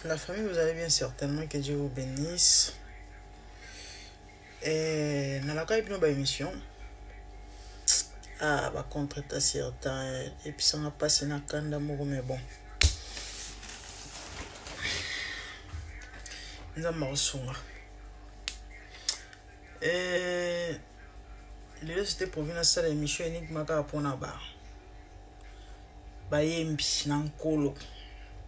La famille, vous allez bien certainement, que Dieu vous bénisse. Et dans la cas de émission, va contre ta certain et puis ça n'a pas passé dans le d'amour, mais bon. Nous avons et le c'était pour venir à cette émission uniquement pour la barre. Bayembi Nankolo.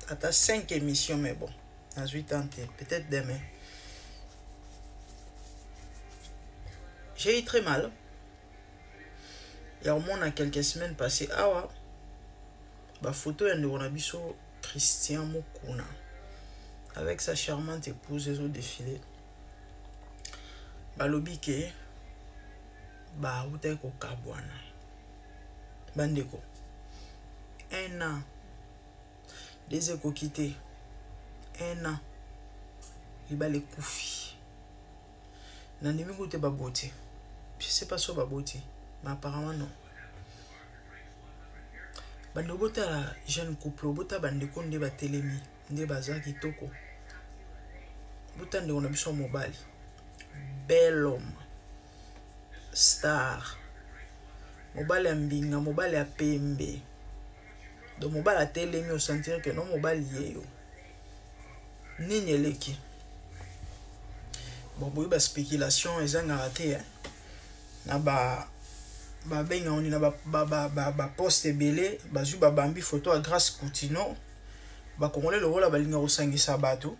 À 5 émissions, mais bon, à 8 ans, peut-être demain. J'ai eu très mal. Il y a au moins quelques semaines passées, ma photo est de Christian Mukuna avec sa charmante épouse, ils ont défilé. Balobi ke ba ute ko kabwana. Bandeko. 1 an. Des échos quittés. 1 an. Il va les koufi. Nandimi goûte baboti. Je sais pas sur baboti. Mais apparemment non. Bande bota jeune couple, bota bande konde ba telemi, nde baza kitoko. Bota nde on a biso mobile. Bel homme. Star. Mobile ya mbinga, mobile ya pembe. Donc mobile a telemi au sentir que non mobile yeyo. Nini eleki. Bon, boy ba spéculation ezanga raté hein. Na ba benga on na ba poste belé bazu ba bambi photo à Grâce Coutinho ba congolais le rôle ba linga osangisa bato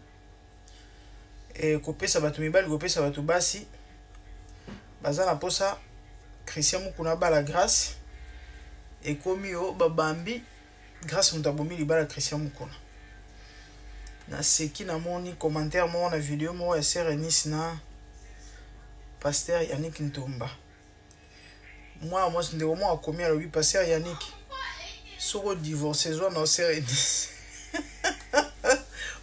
et kopesa bato mibali kopesa bato basi baza na posa Christian Mukuna ba la Grâce et komi o ba bambi Grâce mutabomi libala Christian Mukuna na seki na moni commentaire mo na vidéo mo ya sœur Eunice na pasteur Yannick Ntomba. Moi, je ne sais pas combien le pasteur Yannick. Soro divorcé, soit non, c'est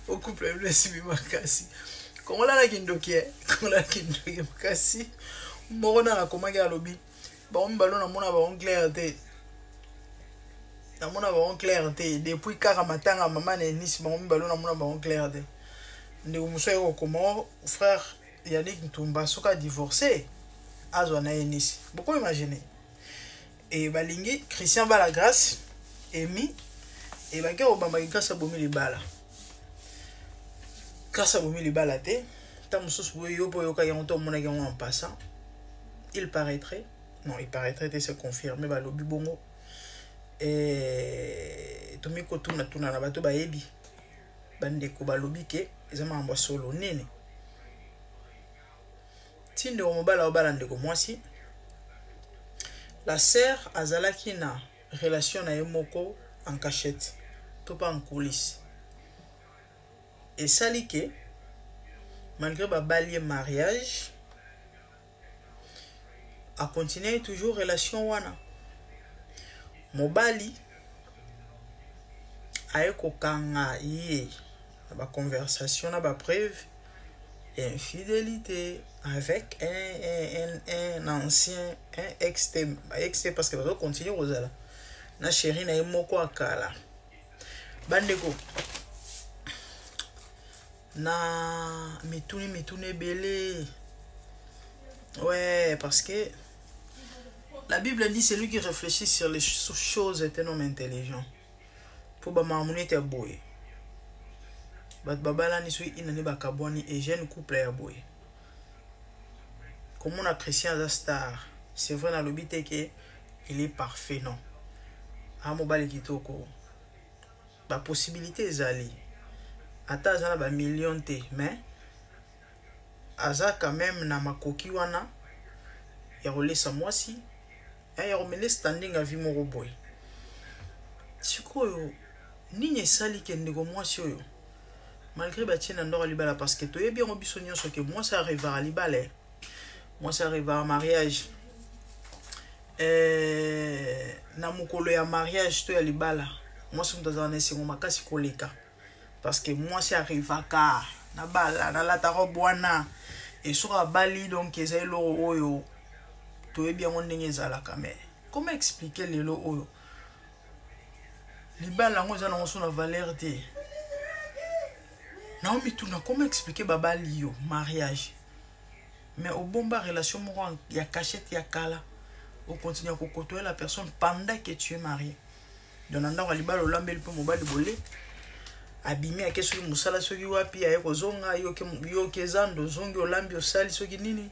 au couple bleu, c'est Makasi. Comment là, la kindoki, comment la kindoki Makasi. Morona la comment gars lobby. Bon, ballon à mon avant clarté. À mon avant clarté. Depuis Karamatanga, maman et Nice, bon, ballon à mon avant clarté. Nous sommes comment, frère Yannick Ntomba, soka divorcé. Azona et Nice. Beaucoup imaginer. Et balingi Christian ba la Grâce emi et ba ke obamba Grâce abomi li bala. Grâce abomi li bala te ta mususu boyo po yoka yanto mona yango en passant. Il paraîtrait c'est confirmé ba lobi bongo. Et tomi ko tuna na bato ba yebi. Bande ko ba lobi ke ezama amba solo nene. Tinde o mobala obala ndeko mwasi. La sœur azalaki na relation na yemoko en cachette, to pas en coulisses. Et salike, malgré ba balier mariage, a continué toujours relation wana. Mobali aeko kanga yé ba conversation na ba preuve infidélité avec un ancien ex parce que va continuer Rosala na chérie na moko akala bandeko na mitune belé ouais parce que la Bible dit celui qui réfléchit sur les choses est un homme intelligent pour ba mamouni te boy bat babala ni sui inani bakabwani et jeune couple ya boy. Comme on apprécie un star, c'est vrai dans le but que il est parfait non. A mobile kitoko. La possibilité est allée. Ata zana ba million te mais aza quand même na makoki wana ya rolesa mwasi ya romele standing à vie moko boy. Sikoyo nini sali kende ko mwasi oyo. Malgré Batiena Ndora Libala, parce que tu es bien obisonné que moi ça arrive à Libala. Moi ça arrive à mariage. Namukolo ya mariage to ya Libala. Moi ça me donne c'est mon makasi koleka. Parce que moi ça arrive à ka na bala na la tarobwana et sur à Bali donc ezelo oyo. Tu es bien ondenge zala kamé. Comment expliquer les lo oyo? Libala ngo za na valeur te. Naomi Tuna, comment expliquer Baba Lio, mariage? Mais au bon bas, relation, il y a cachette, il y a kala. On continue à côtoyer la personne pendant que tu es marié. Donc, on a dit que l'homme peut mobile bolé. Abimi à qu'est-ce que Moussala sogi wapi à Ekozonga, Yokezando, Zongo, Lambio, Sali, sogi nini.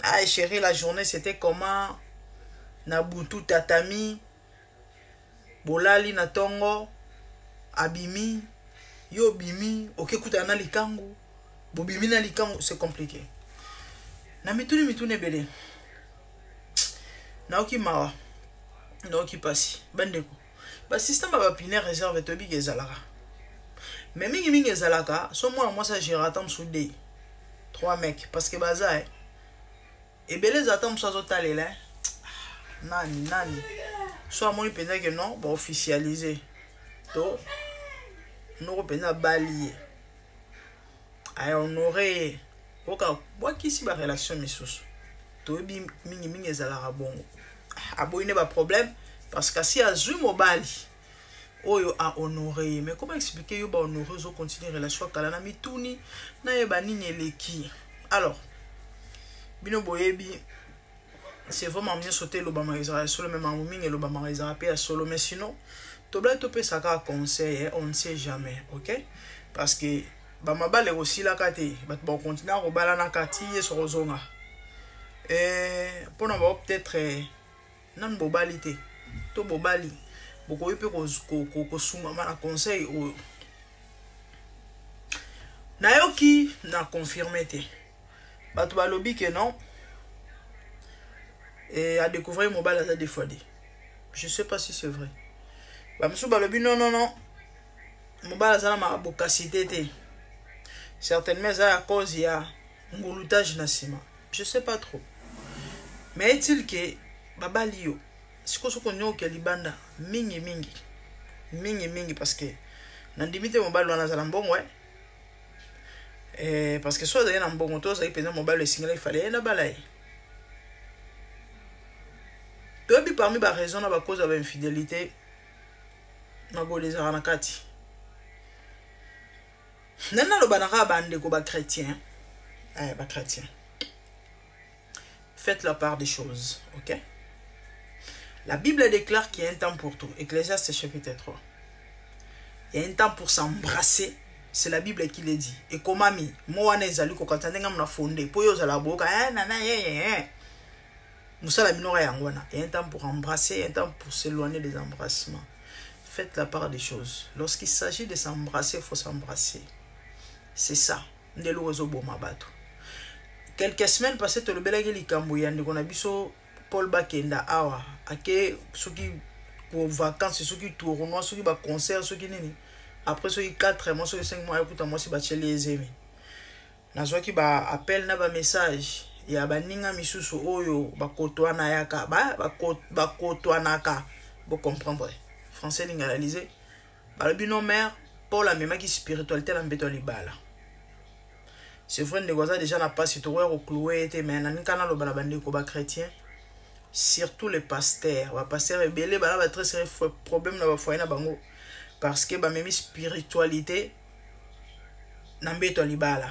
Ah, chérie, la journée c'était comment? Nabutu, tatami, Bolali, Natongo, Abimi, Yo Bimi, ok, Koutana Likango, Bobimi na Likango, c'est compliqué. Na mitune bele. Naoki mawa. Naoki pasi. Bandeko. Ba système ba piner réserve to big ezalaka. Mais mingi ezalaka, so moi ça j'ai ratam soudé. 3 mecs parce que baza et belé zatam so zotalela. Nani. Soit moi penza que non, ba officialiser. To no penza balier. Ay honorer. Oka boki si ba relation misusu. To bi mingi ezalaka bongo. Aboyine ba problème parce que si azui mobali oyo a honoré, mais comment expliquer yo ba honoré zo continuer relation kala na mituni na yeba nini eleki. Alors bino boyebi c'est vraiment bien sauter le bama Israël solo même amumi et le bama Israël pe solo, mais sinon to bla to pe saka conseil, on ne sait jamais, OK? Parce que bama bale aussi la kate bat bon continuer à bala na kati et so zonga pour na ba peut-être nan bobalité to bobali boko yope ko sunga mana conseil o na yoki na confirmer te bato balobi que non et à découvrir mobile à des fois. Je sais pas si c'est vrai. Ba monsieur balobi non mobile ça ma bokasité te certainement ça à cause il y a ngulutage na sima, je sais pas trop, mais est-il que Baba Lio siko soko nyoka libanda mingi parce que nandimite mobile wana za mbongo parce que soit d'ailleurs na mbongo to ça y pesa mobile single il fallait na balai to bi parmi ba raison na ba cause de infidélité na bolé za na kati nana lo banaka bande ko ba chrétien ba chrétien. Faites la part des choses, OK? La Bible déclare qu'il y a un temps pour tout. Ecclésiaste chapitre 3. Il y a un temps pour s'embrasser. C'est la Bible qui le dit. Et comme ami, moi nezali ko katanga mna fondé. Poyo za la boka, Musala minora yangwana. Il y a un temps pour embrasser, il y a un temps pour s'éloigner des embrassements. Faites la part des choses. Lorsqu'il s'agit de s'embrasser, il faut s'embrasser. C'est ça. Ndelo ozo boma bato. Quelques semaines passées, tu le belage likambo yande qu'on a biso Paul Bakenda awa ake soki pour vacances soki tournoi soki ba concert soki nini après soki 4 mois soki 5 mois écoute moi si ba cheli ezemi nazwa ki ba appel na ba message ya baninga misusu oyo ba kotwana yaka ba kotwana ka bo comprendre français lingaliser ba le bino mère Paul a même qui spiritualité na mbeto libala. C'est vrai que déjà n'a pas si trouvé au cloué était mais nan kana lo bana bandi ko ba chrétien surtout les pasteurs ba pasteur rebelle ba très sérieux problème na ba foyer na bango parce que ba même spiritualité na mbeto libala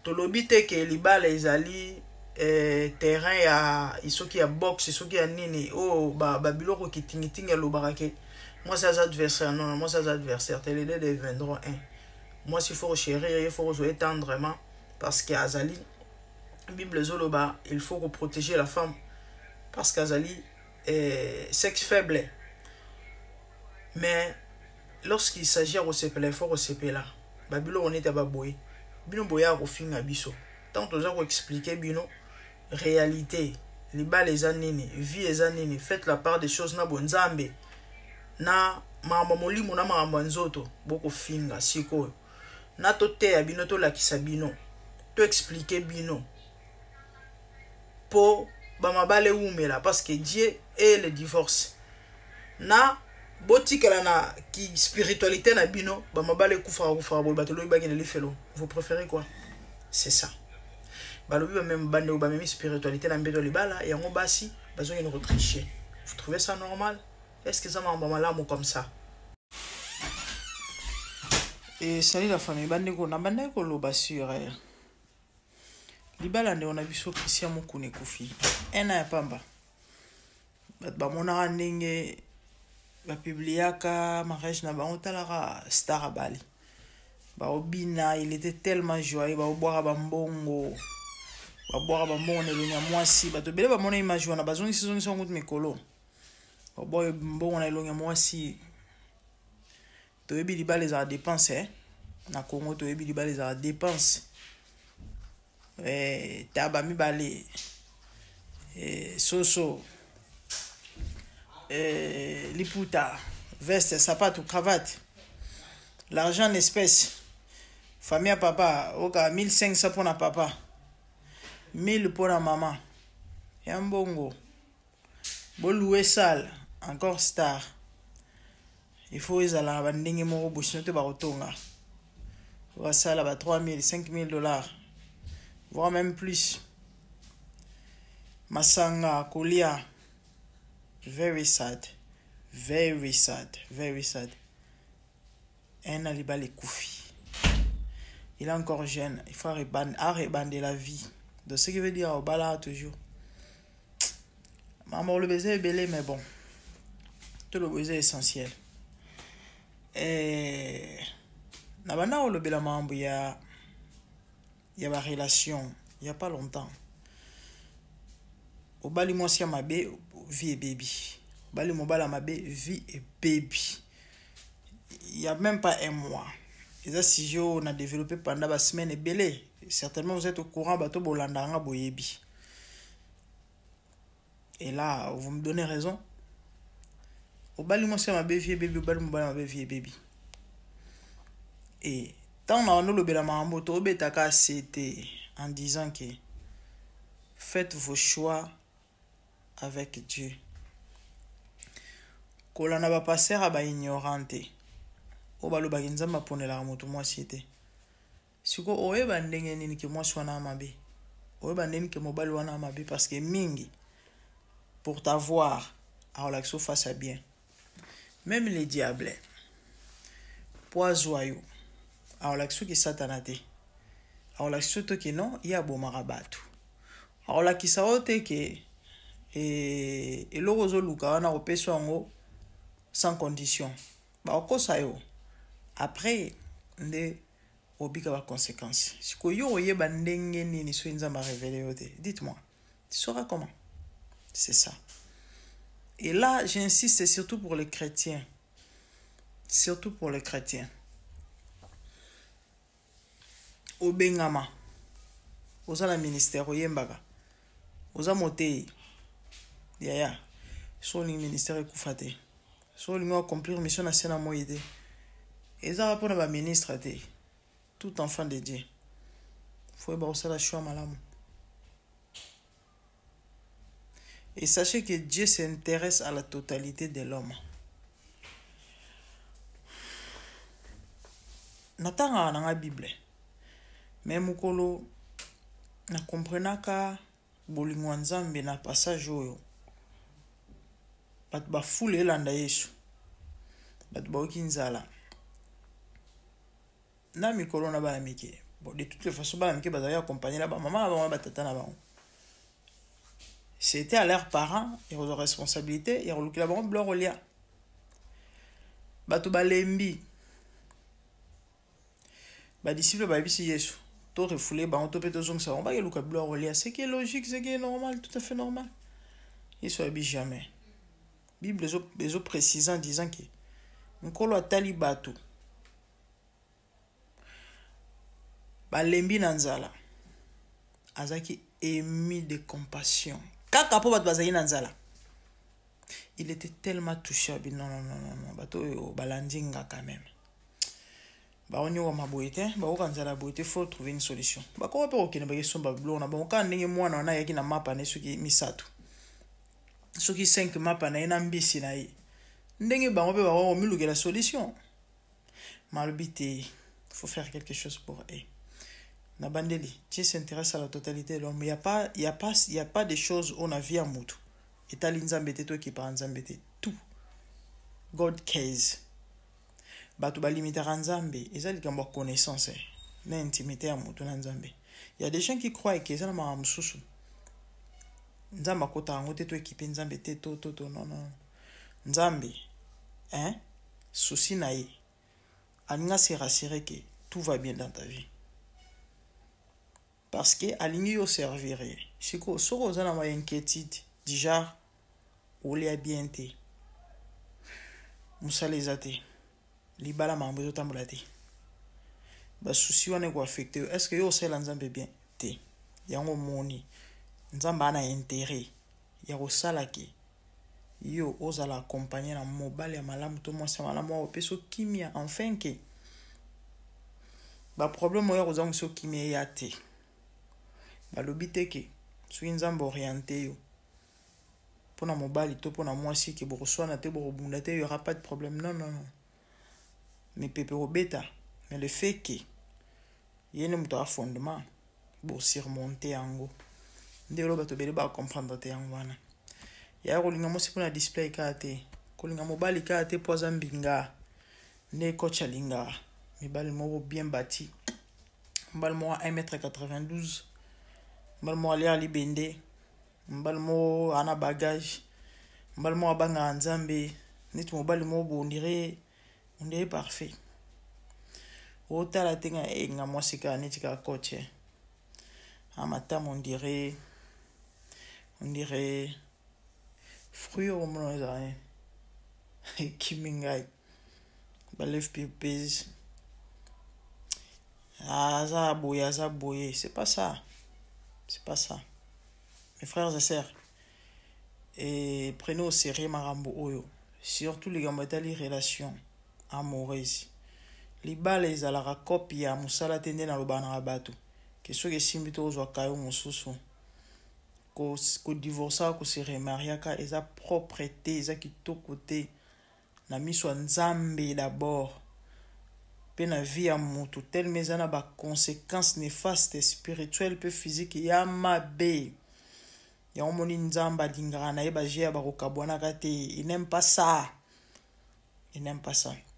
to lobite que libala ezali terrain ya isoki ya boxe isoki ya nini oh ba biloko kitingitinga lo barake moi ça adversaire non moi ça adversaire télé de viendront un. Moi, s'il faut chérir, il faut jouer tendrement. Parce qu'Azali, Bible Zoloba, il faut protéger la femme. Parce qu'Azali est sexe faible. Mais lorsqu'il s'agit de receper, il faut receper là. Babylone, on est à Baboui. Bino Boya, au fin abisso. Tant que vous expliquer, Bino, réalité, les bas les années, vie les années, faites la part des choses, na bonzambe, na mamamoli, mon amamanzoto, beaucoup finga, siko. Na to te abino to lakisa bino to expliquer bino po bamabale umela parce que Dieu est le divorce na botikala na ki spiritualité na bino bamabale kufa bo batelo bagene le felo. Vous préférez quoi? C'est ça balobi même bande ou même spiritualité na mbeto libala yango basi bazo une retricher. Vous trouvez ça normal? Est-ce que ça m'a malamu comme ça? Et salut la famille, bandeko na bandeko lo basure. Libala nde on a biso Christian Mukune Kufi. Ena ya pamba. Ba mona ndenge ba publiaka mariage na ba ontalaka star Bali. Ba obina, il était tellement joyeux, ba boire ba mbongo. Ba boire ba mbongo ne lonya mwasi, ba to bele ba mona image wana bazongi saison so ngut mikolo. Ba boire mbongo na lonya mwasi. To yebi libala za dépenser. Na Congo to yebi libala za dépense. Taba mibale soso liputa veste sapato cravate l'argent en espèces famille à papa oka 1500 pour na papa 1000 pour la maman yambongo boloué salle encore star il faut ezala bandenge moko bosino te ba rotonga va sala ba 3000 5000 dollars voire même plus. Masanga, Kolia, very sad, very sad, very sad. Un alibal est Koufi. Il est encore jeune, il faut rebander la vie. De ce qui veut dire au bala toujours. Maman, le baiser est belé, mais bon. Tout le baiser est essentiel. Et. Nabana, le bela mambo, il y a ma relation, il n'y a pas longtemps. Au bali moi si ma vie et baby. Au bali mon bala ma vie et baby. Il n'y a même pas un mois. Et ça si on a développé pendant la semaine et belé. Certainement vous êtes au courant bateau bolandanga boyebi. Et là vous me donnez raison. Au bali moi si ma vie et baby, au bali mon bala ma vie et baby. Et tant on a le bela mambo to betaka c'était en disant que faites vos choix avec Dieu. Kolana ba passer à ba ignorante. O balo ba nzamba ponela moto moi cité. Siko oye ba ndenge nini ke moi swana mabe. Oye ba ndenge ke mobali wana mabe parce que mingi pour t'avoir à la face à bien. Même les diables. Poisoyou. Alors la qui satanate. Alors la soto que non, il y a bon marabatu. Alors la qui saote que et l'orozo luka wana opeso ngo sans condition. Ba okosa yo. Après nde obika ba conséquences. Siko yo oyeba ndenge nini so nzamba révéler yote. Dites-moi. Tu sauras comment? C'est ça. Et là, j'insiste surtout pour les chrétiens. Surtout pour les chrétiens. Obengama oza la ministère oyembaka oza motei yaya so li ministère ekufate so li accomplir mission na sena moyede eza rapona ba ministre te tout enfant de Dieu faut ba osala choix malamu. Et sachez que Dieu s'intéresse à la totalité de l'homme. Natanga na nga Bible. Mais mukolo na comprenaka bolingo nzambe na passage oyo bat ba fule elanda Yesu bat ba okinzala na mikolo na bana mike bon de toutes les façons bana mike bazali accompagner la ba maman ba batata na ba c'était à leurs parents et aux responsabilités et relukila ba bloro lia bato balembi ba disciple ba bisi Yesu to refoulé ba on topé to zong ça on va yeluka bloro lia c'est qui est logique c'est qui est normal tout à fait normal ils sont habillés jamais Bible les précisant disant que nkolo atali bato balembi na nzala azaki émis de compassion kaka po bato bazali na nzala il était tellement touché non bato balandinga quand même baonyo wa maboite baoka nzala boite faut trouver une solution bakoko pe okene ba yesomba blona ba oka ndenge mwana wana yaki na mapa ne soki misato soki 5 mapa na ina mbisi na ye ndenge bango pe ba miluke la solution malbité faut faire quelque chose pour eux. Nabandeli, Dieu s'intéresse à la totalité de l'homme. Il y a pas de choses où on a vu à moutou. Et t'as l'inzambete toi qui parle nzambete tout. God cares. bato balimitaka nzambe eza likambo ya connaissance na intimité ya moto na nzambe. Il y a des gens qui croient que eza na makambo mosusu nzambe akotaka yango te to ekipe nzambe te to non. Nzambe souci na ye alinga se rassurer que tout va bien dans ta vie parce que alingi yo servir ye. Siko soko oza na ma inquiétude du genre olia bien te musala eza te libala makambo ezotambola te basusi wana ekoaffecte yo, est ce que yo osala nzambe bien te yango moni nzambe ana intérêt ya kosala ke yo ozala accompagné na mobali ya malamu to mwasi ya malamu opesa kimia enfin ke baproblème oyo kozanga so kimia ya te balobi te ke soki nzambe orienté yo mpona mobali to mpona mwasi ke bokoswana te bokobunda te, y aura pas de problème, non. mipepe kobeta mais le fait ke ye ne moto a fondement bosurmonte yango nde elo bato bele bacomprendre te yango wana ya kolinga mwasi mpona display kaka te kolinga mobali kaka te po aza mbinga nde coach alinga mibali moko bien bâti mobali moko 1m92 mobali moko alia libende mobali moko ana bagage mobali moko abangaka nzambe neti mobali moko on dirait parfait otala te nga mwasi kaka neti kaka coach amatama on dirait fruit au moment ezala kimingai balève pipes aza boye, c'est pas ça mes frères et sœurs, et prenez au sérieux marambo oyo, surtout les gambatali relation amoureuse libala ezalaka copie ya musala tende na lobana na bato ke soki esimbi to ozwa kayo mosusu ko divorcer ko se remarier ka eza propreté eza kitoko te na miso ya nzambe d'abord pe na vie ya motu tellement eza na ba conséquences néfastes spirituelles pe physiques ya mabe ya omoni nzambe alingaka na ye baje ya bakokabwanaka te. Il n'aime pas ça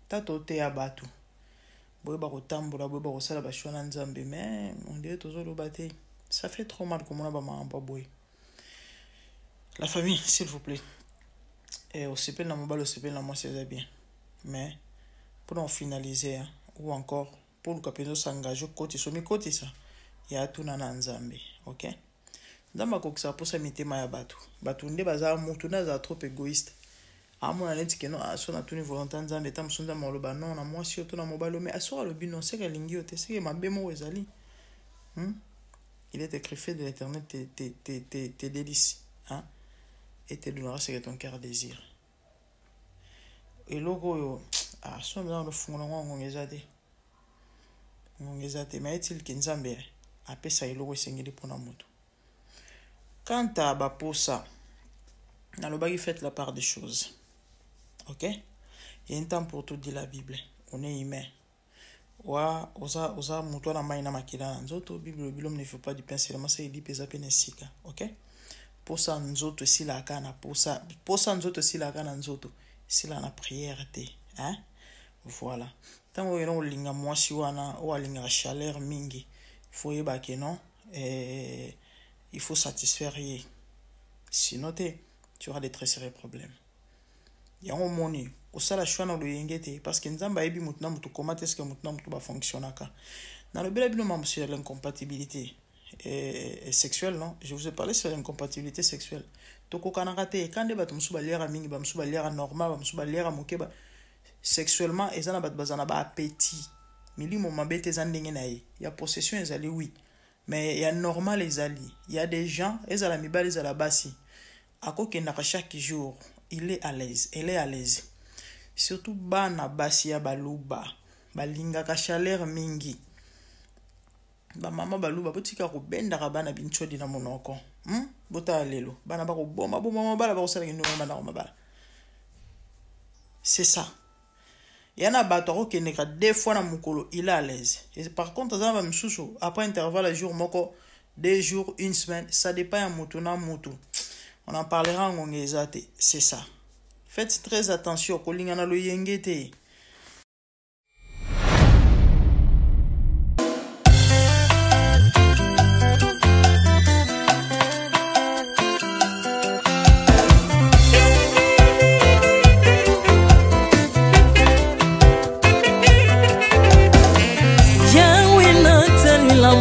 tato te ya bato boye bakotambola boye bakosala bashwa na nzambe mais on dirait tozoloba te, ça fait trop mal komona bamakambo boye. La famille, s'il vous plaît, et au sepel na mobile, au sepel na moi c'est bien, mais pour en finaliser ou encore pour le capitaine s'engager côté somi côté ça il y a tout na nzambe, ok. Nzamba kokisa posa mitema ya batu nde baza mutu na za trop égoïste amona neti ke no aso na tuni volonté nzambe ta musunda moloba non na moi si to na mobile mais aso le bino c'est que lingi ote c'est que mabe mo ezali il est écrit fait de l'éternel tes délices et te donnera ce que ton cœur désire. Et logo so dans le fond ngongeza te mais est-il que nzambe apesa eloko esengeli pona moto. Quant à baposa na lobaki faites la part des choses, ok. Il y a un temps pour tout dit la Bible, on est humain wa oza moto na mai na makila na nzoto Bible l'homme ne fait pas du pain seulement, ça il dit pesa penesika, ok. Posa nzoto silaka na posa nzoto silaka na nzoto sila na prière te voilà. Tant que on linga mwasi wana o alinga chaleur mingi faut yeba ke non il faut satisfaire ye sinon tu auras des très sérieux problèmes. Yango moni osala choix na loyenge te parce que nzamba yebi mutu na mutu comment est-ce que mutu na mutu ba fonctionnaka na le bela bino mambo sur l'incompatibilité sexuelle, non, je vous ai parlé sur l'incompatibilité sexuelle. Toko kanaka te kande bato musu baliera mingi ba musu baliera normal ba musu baliera mokeba sexuellement ezana bato bazana ba appétit milimo mabete zandenge na ye ya possession ezali oui mais ya normal ezali il y a des gens ezala mibali ezala basi akokendaka chaque jour il est à l'aise, elle est à l'aise, surtout bana basi ya baluba balingaka chaleur mingi ba mama baluba botika ko bendaka bana binchodi na monoko bota lelo bana ba ko bomba mabala ba ko sala ngino bana mabala. C'est ça. Yana bato ko keneka deux fois na mukolo il est à l'aise. Et par contre ça va msusu après intervalle jour moko 2 jours, 1 semaine, ça dépend ya mutu na mutu. On en parlera en ngongezate, c'est ça. Faites très attention ko lingana lo yengete.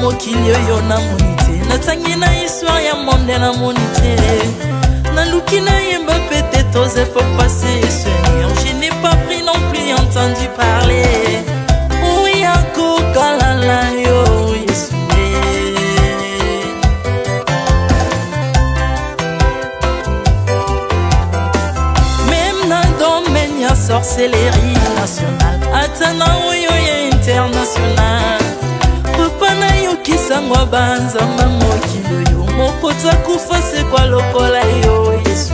mokili oyo namoni te natangi na histoire ya monde namoni te naluki nayemba pete toze po passer Seigneur je n'ai pas pris non plus entendu parler oya kokalala yo Yesu même na domaine ya sorcellerie nationale atana oyo ya international papa na yo kisangwa banzamba mokili oyo mokota kufa se kwa lokola yo Yesu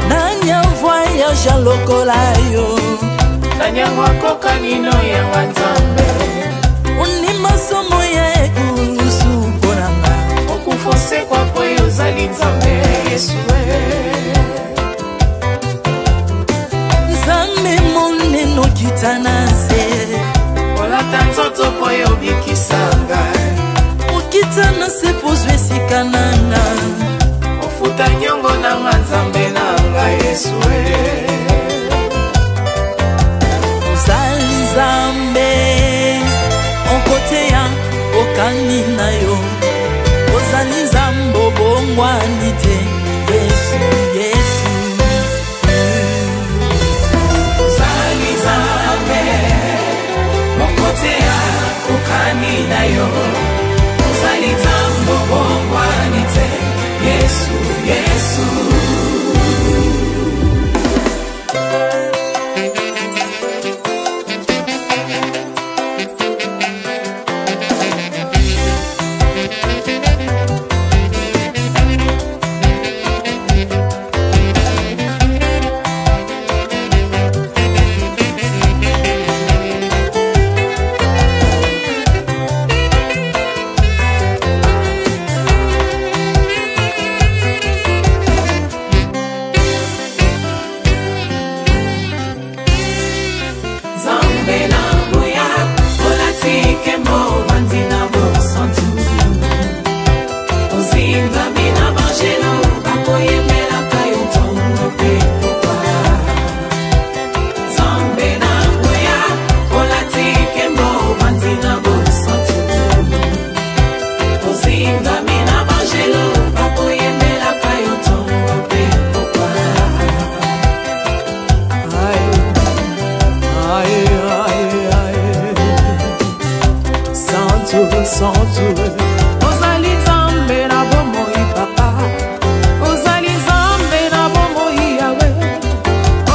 nanya voyage lokola yo nanya wakoka nino ya wanzambe uni masomo ya ekusu konanga okufose kwa poyo zali nzambe Yesu nzambe moneno kitana se olata nzoto poyo bikisanga okitana se pozwe sikananga ofuta nyongo na nzambe nanga Yesu ozali nzambe onkote ya okani na yo ozali nzambe obongwani te Yesu Yesu ozali nzambe onkote ya okani na yo ozali nzambe obongwani te Yesu Yesu ozali nzambe na bomoi papa ozali nzambe na bomoi yawe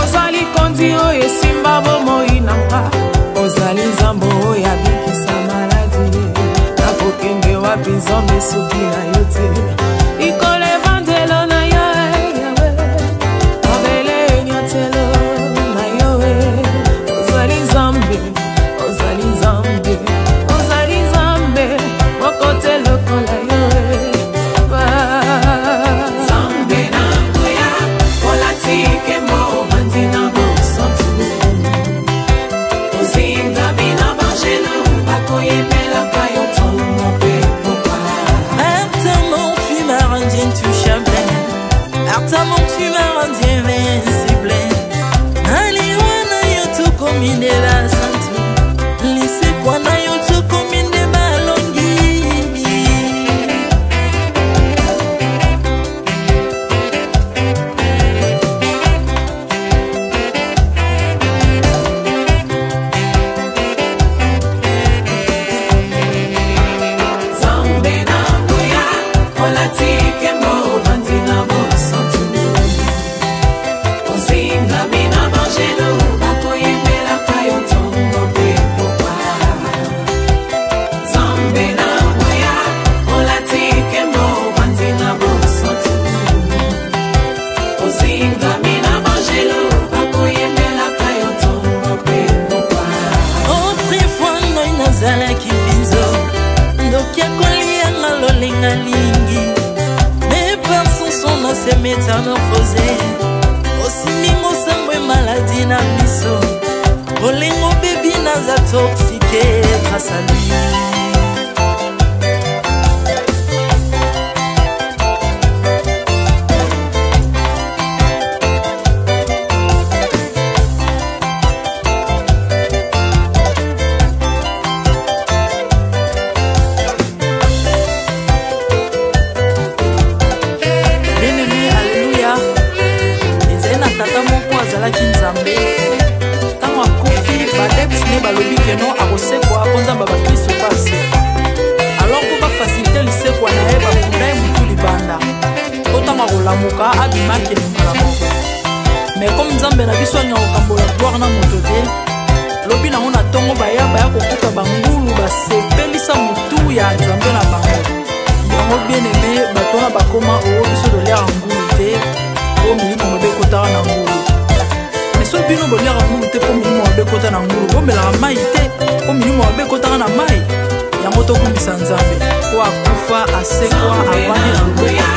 ozali konzi oyo esimba bomoi nanga ozali nzambe oyo abikisa maladi nakokende wapi nzambe soki na yo te likolo evangelo na yo yawe mabele nyatelo na yo ozali nzambe ozali nzambe kote lokola yo nzambe na ngoya olatike mo vandina bosantu ozinga bina bangelo bakoyembelaka yo ntongo mpe popa Artamon tu m'as rendu intouchable Artamon tu m'as rendu invincible Aliwana yo tokomine la santu lise kwana yo tokomine balongi nazalaki binzo ndokia kolianga lolinga lingi mes pensons sont dans ces métamorphosés osimimo sambwe maladi na miso olingo bebi naza toxique grâce à lui asalaki nzambe ntango akufi badeptine balobi keno akosekwa mpo nzambe bakristo mpo asekwa alors mpo bafasilite lisekwa na ye bakunda ye mutu libanda to ntango akolamuka abimaki elingala moko mais comme nzambe na biso alinga kokambola gloire na moto te lobi nango na ntongo baya kokuta bangulu basepelisa mutu ya nzambe na bango yango bien aimé bato wana bakoma oyo biso toliaka ngulu te mpo milimo mabe ekotaka na ngulu mais so bino boliaka ngulu te mpo milimo mabe ekota na ngulu bomelaka mai te mpo milimo mabe ekotaka na mai yango tokumisa nzambe po akufa asekwa avandi na loboko